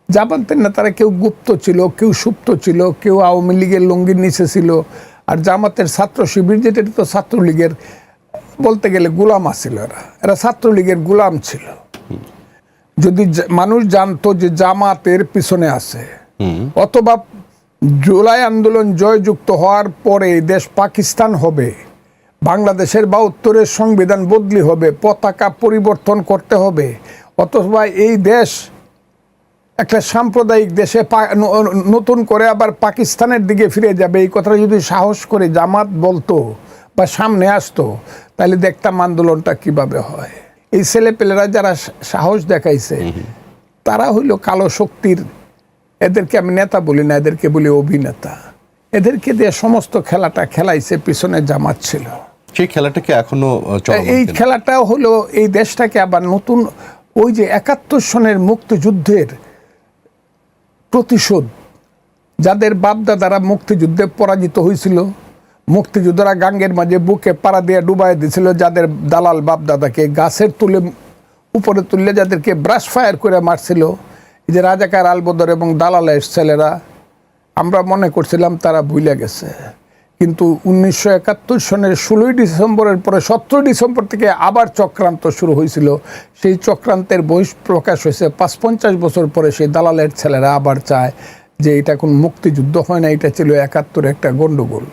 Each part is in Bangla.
জামাতের নেতারা কেউ গুপ্ত ছিল, কেউ সুপ্ত ছিল, কেউ আওয়ামী লীগের লঙ্গির নিচে ছিল। আর জামাতের ছাত্র শিবির, যেটা তো ছাত্রলীগের বলতে গেলে গোলাম আছিল, এরা ছাত্রলীগের গোলাম ছিল। যদি মানুষ জানতো যে জামাতের পিছনে আছে, অথবা জুলাই আন্দোলন জয়যুক্ত হওয়ার পরে দেশ পাকিস্তান হবে, বাংলাদেশের ৭২-এর সংবিধান বদলি হবে, পতাকা পরিবর্তন করতে হবে, অথবা এই দেশ একটা সাম্প্রদায়িক দেশে নতুন করে আবার পাকিস্তানের দিকে ফিরে যাবে, এই কথাটা যদি সাহস করে জামাত বলতো বা সামনে আসতো, তাহলে দেখতাম আন্দোলনটা কিভাবে হয়। এই ছেলেপেলেরা যারা সাহস দেখাইছে তারা হইল কালো শক্তির, এদেরকে আমি নেতা বলি না, এদেরকে বলি অভিনেতা। এদেরকে দিয়ে সমস্ত খেলাটা খেলাইছে, পিছনে জামাত ছিল। সেই খেলাটাকে এখনো এই খেলাটা হলো এই দেশটাকে আবার নতুন, ওই যে ৭১ সনের মুক্তিযুদ্ধের প্রতিশোধ, যাদের বাপদাদারা মুক্তিযুদ্ধে পরাজিত হয়েছিল, মুক্তিযোদ্ধারা গাঙ্গের মাঝে বুকে পাড়া দিয়ে ডুবাই দিয়েছিল, যাদের দালাল বাপদাদাকে গাছের তুলে উপরে তুললে যাদেরকে ব্রাশ ফায়ার করে মারছিল, এই যে রাজাকার আলবদর এবং দালালের ছেলেরা, আমরা মনে করছিলাম তারা ভুলে গেছে। কিন্তু ১৯৭১ সনের ১৬ই ডিসেম্বরের পরে ১৭ ডিসেম্বর থেকে আবার চক্রান্ত শুরু হয়েছিল। সেই চক্রান্তের বহিঃপ্রকাশ হয়েছে ৫-৫০ বছর পরে। সেই দালালের ছেলেরা আবার চায় যে এটা কোন মুক্তিযুদ্ধ হয় না, এটা ছিল ৭১ একটা গণ্ডগোল,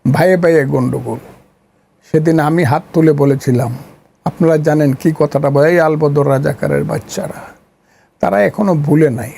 ভাইয়ে ভাইয়ে গণ্ডগোল। সেদিন আমি হাত তুলে বলেছিলাম, আপনারা জানেন কি কথাটা বলে, এই আলবদর রাজাকারের বাচ্চারা, তারা এখনো ভুলে নাই,